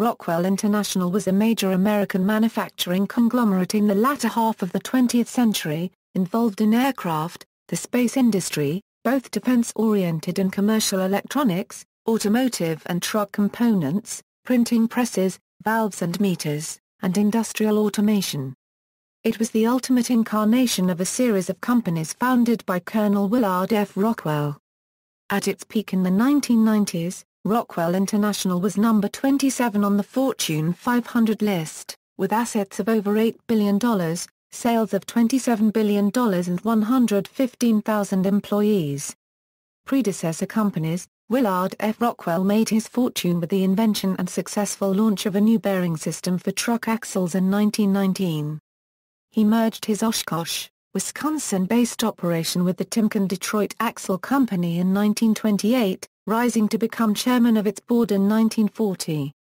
Rockwell International was a major American manufacturing conglomerate in the latter half of the 20th century, involved in aircraft, the space industry, both defense-oriented and commercial electronics, automotive and truck components, printing presses, valves and meters, and industrial automation. It was the ultimate incarnation of a series of companies founded by Colonel Willard F. Rockwell. At its peak in the 1990s, Rockwell International was number 27 on the Fortune 500 list, with assets of over $8 billion, sales of $27 billion and 115,000 employees. Predecessor Companies. Willard F. Rockwell made his fortune with the invention and successful launch of a new bearing system for truck axles in 1919. He merged his Oshkosh, Wisconsin-based operation with the Timken Detroit Axle Company in 1928, rising to become chairman of its board in 1940.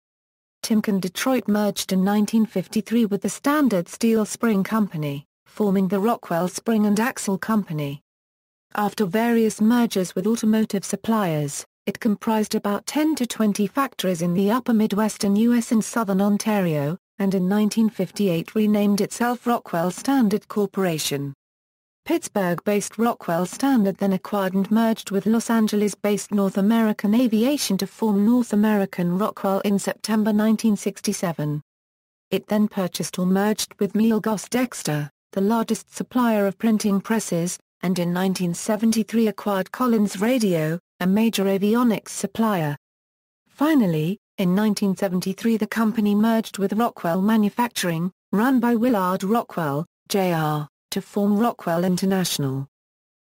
Timken Detroit merged in 1953 with the Standard Steel Spring Company, forming the Rockwell Spring and Axle Company. After various mergers with automotive suppliers, it comprised about 10 to 20 factories in the upper Midwestern U.S. and southern Ontario, and in 1958 renamed itself Rockwell Standard Corporation. Pittsburgh-based Rockwell Standard then acquired and merged with Los Angeles-based North American Aviation to form North American Rockwell in September 1967. It then purchased or merged with Meal-Goss-Dexter, the largest supplier of printing presses, and in 1973 acquired Collins Radio, a major avionics supplier. Finally, in 1973 the company merged with Rockwell Manufacturing, run by Willard Rockwell, Jr., to form Rockwell International.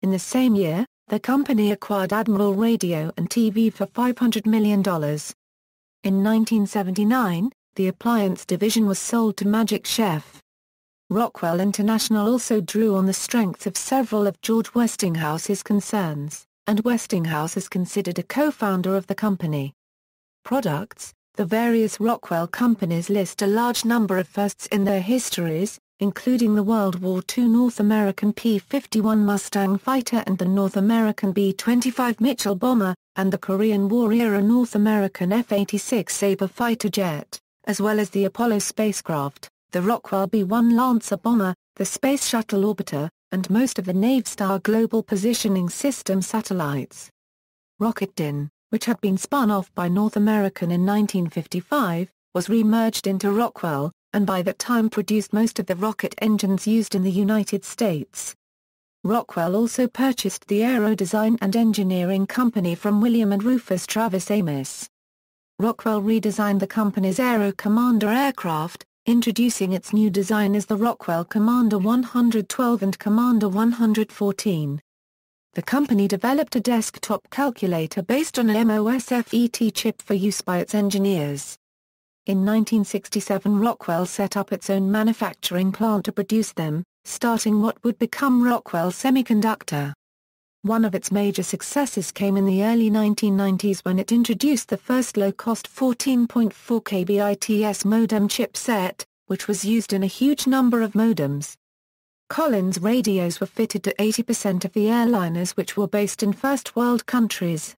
In the same year, the company acquired Admiral Radio and TV for $500 million. In 1979, the appliance division was sold to Magic Chef. Rockwell International also drew on the strengths of several of George Westinghouse's concerns, and Westinghouse is considered a co-founder of the company. Products. The various Rockwell companies list a large number of firsts in their histories, including the World War II North American P-51 Mustang fighter and the North American B-25 Mitchell bomber, and the Korean War-era North American F-86 Sabre fighter jet, as well as the Apollo spacecraft, the Rockwell B-1 Lancer bomber, the Space Shuttle Orbiter, and most of the Navstar Global Positioning System satellites. Rocketdyne, which had been spun off by North American in 1955, was re-merged into Rockwell, and by that time produced most of the rocket engines used in the United States. Rockwell also purchased the Aero Design and Engineering Company from William and Rufus Travis Amis. Rockwell redesigned the company's Aero Commander aircraft, introducing its new design as the Rockwell Commander 112 and Commander 114. The company developed a desktop calculator based on a MOSFET chip for use by its engineers. In 1967 Rockwell set up its own manufacturing plant to produce them, starting what would become Rockwell Semiconductor. One of its major successes came in the early 1990s when it introduced the first low-cost 14.4 kbits modem chipset, which was used in a huge number of modems. Collins radios were fitted to 80% of the airliners which were based in first world countries.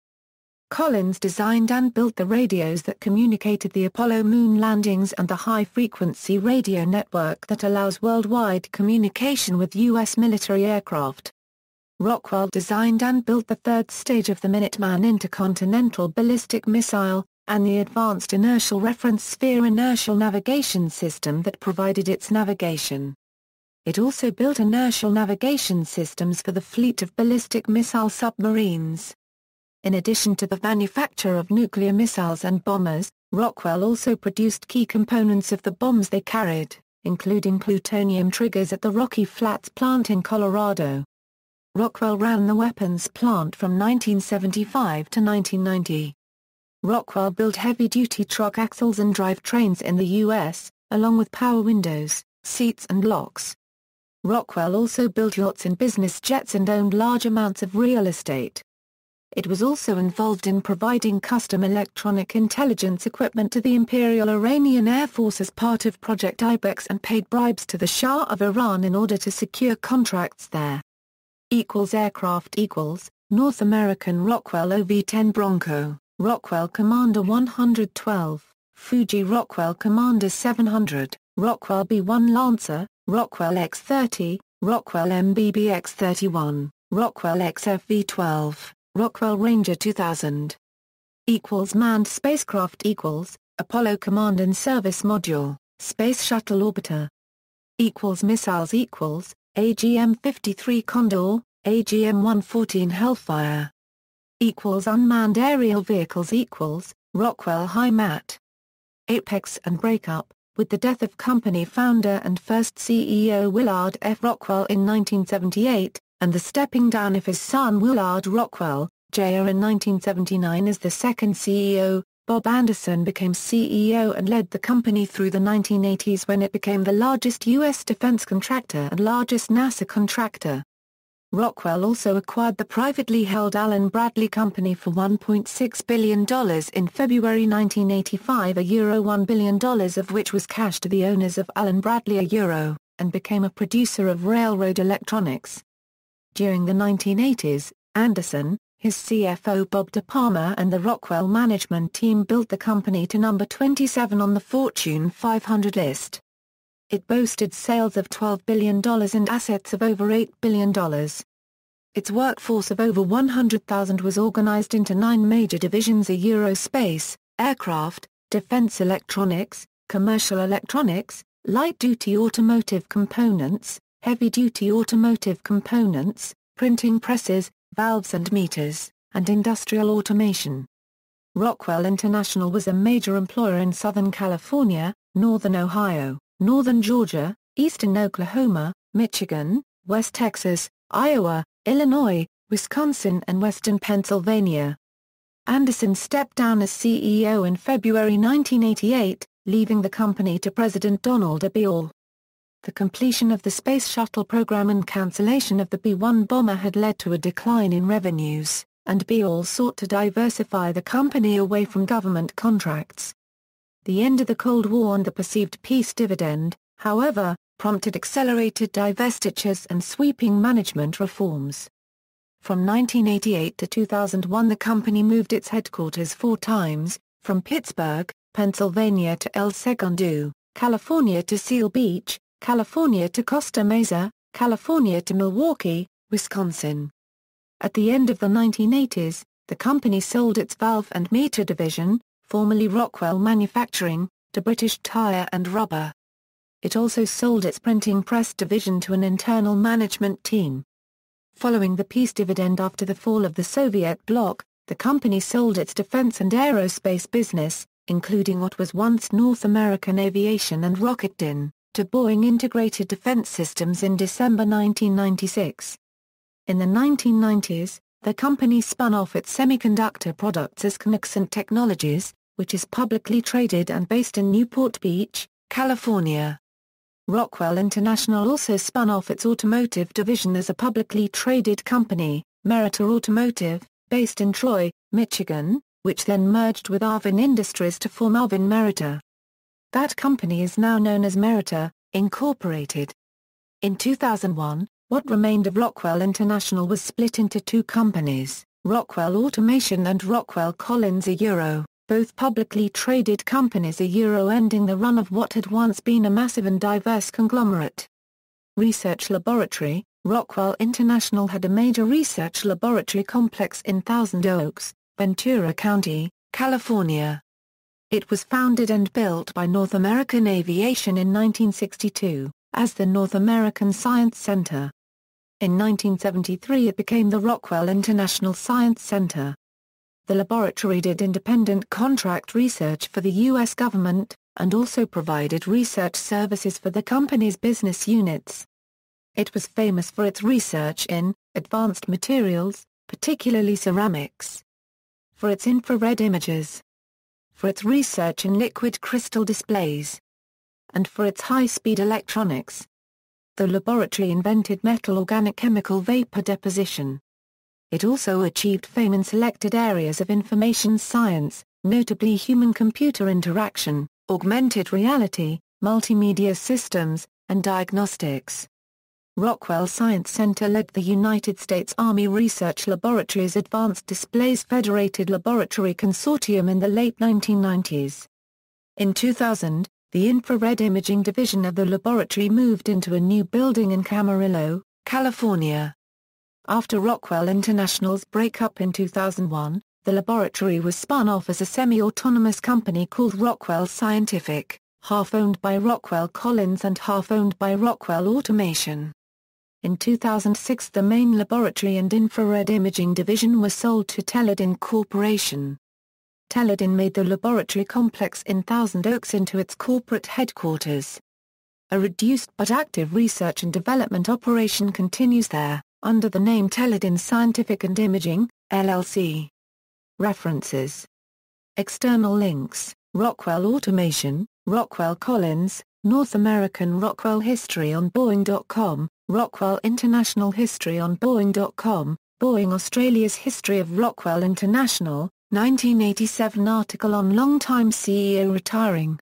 Collins designed and built the radios that communicated the Apollo moon landings and the high-frequency radio network that allows worldwide communication with U.S. military aircraft. Rockwell designed and built the third stage of the Minuteman intercontinental ballistic missile, and the Advanced Inertial Reference Sphere inertial navigation system that provided its navigation. It also built inertial navigation systems for the fleet of ballistic missile submarines. In addition to the manufacture of nuclear missiles and bombers, Rockwell also produced key components of the bombs they carried, including plutonium triggers at the Rocky Flats plant in Colorado. Rockwell ran the weapons plant from 1975 to 1990. Rockwell built heavy-duty truck axles and drivetrains in the U.S., along with power windows, seats and locks. Rockwell also built yachts and business jets and owned large amounts of real estate. It was also involved in providing custom electronic intelligence equipment to the Imperial Iranian Air Force as part of Project Ibex and paid bribes to the Shah of Iran in order to secure contracts there. Aircraft North American Rockwell OV-10 Bronco, Rockwell Commander 112, Fuji Rockwell Commander 700, Rockwell B-1 Lancer, Rockwell X-30, Rockwell MBB X-31, Rockwell XF-V12, Rockwell Ranger 2000. Manned spacecraft Apollo Command and Service Module, Space Shuttle Orbiter. Missiles AGM-53 Condor, AGM-114 Hellfire. Unmanned aerial vehicles Rockwell HIMAT. Apex and breakup, with the death of company founder and first CEO Willard F. Rockwell in 1978, and the stepping down of his son Willard Rockwell, Jr. in 1979 as the second CEO, Bob Anderson became CEO and led the company through the 1980s when it became the largest U.S. defense contractor and largest NASA contractor. Rockwell also acquired the privately held Allen Bradley Company for $1.6 billion in February 1985, $1 billion of which was cash to the owners of Allen Bradley, and became a producer of railroad electronics. During the 1980s, Anderson, his CFO Bob DePalma and the Rockwell management team built the company to number 27 on the Fortune 500 list. It boasted sales of $12 billion and assets of over $8 billion. Its workforce of over 100,000 was organized into 9 major divisions: aerospace, aircraft, defense electronics, commercial electronics, light-duty automotive components, heavy-duty automotive components, printing presses, valves and meters, and industrial automation. Rockwell International was a major employer in Southern California, Northern Ohio, Northern Georgia, Eastern Oklahoma, Michigan, West Texas, Iowa, Illinois, Wisconsin and Western Pennsylvania. Anderson stepped down as CEO in February 1988, leaving the company to President Donald A. Beall. The completion of the Space Shuttle program and cancellation of the B-1 bomber had led to a decline in revenues, and Beall sought to diversify the company away from government contracts. The end of the Cold War and the perceived peace dividend, however, prompted accelerated divestitures and sweeping management reforms. From 1988 to 2001 the company moved its headquarters 4 times, from Pittsburgh, Pennsylvania to El Segundo, California to Seal Beach, California to Costa Mesa, California to Milwaukee, Wisconsin. At the end of the 1980s, the company sold its valve and meter division, formerly Rockwell Manufacturing, to British Tire and Rubber. It also sold its printing press division to an internal management team. Following the peace dividend after the fall of the Soviet bloc, the company sold its defense and aerospace business, including what was once North American Aviation and Rocketdyne, to Boeing Integrated Defense Systems in December 1996. In the 1990s, the company spun off its semiconductor products as Conexant Technologies, which is publicly traded and based in Newport Beach, California. Rockwell International also spun off its automotive division as a publicly traded company, Meritor Automotive, based in Troy, Michigan, which then merged with Arvin Industries to form Arvin Meritor. That company is now known as Meritor, Incorporated. In 2001, what remained of Rockwell International was split into 2 companies, Rockwell Automation and Rockwell Collins both publicly traded companies ending the run of what had once been a massive and diverse conglomerate. Research Laboratory, Rockwell International had a major research laboratory complex in Thousand Oaks, Ventura County, California. It was founded and built by North American Aviation in 1962, as the North American Science Center. In 1973 it became the Rockwell International Science Center. The laboratory did independent contract research for the U.S. government, and also provided research services for the company's business units. It was famous for its research in advanced materials, particularly ceramics, for its infrared imagers, for its research in liquid crystal displays, and for its high-speed electronics. The laboratory invented metal organic chemical vapor deposition. It also achieved fame in selected areas of information science, notably human-computer interaction, augmented reality, multimedia systems, and diagnostics. Rockwell Science Center led the United States Army Research Laboratory's Advanced Displays Federated Laboratory Consortium in the late 1990s. In 2000, the infrared imaging division of the laboratory moved into a new building in Camarillo, California. After Rockwell International's breakup in 2001, the laboratory was spun off as a semi-autonomous company called Rockwell Scientific, half owned by Rockwell Collins and half owned by Rockwell Automation. In 2006 the main laboratory and infrared imaging division was sold to Teledyne Corporation. Teledyne made the laboratory complex in Thousand Oaks into its corporate headquarters. A reduced but active research and development operation continues there, under the name Teledyne Scientific and Imaging, LLC. References. External links: Rockwell Automation, Rockwell Collins, North American Rockwell History on Boeing.com, Rockwell International History on Boeing.com, Boeing Australia's History of Rockwell International, 1987 article on longtime CEO retiring.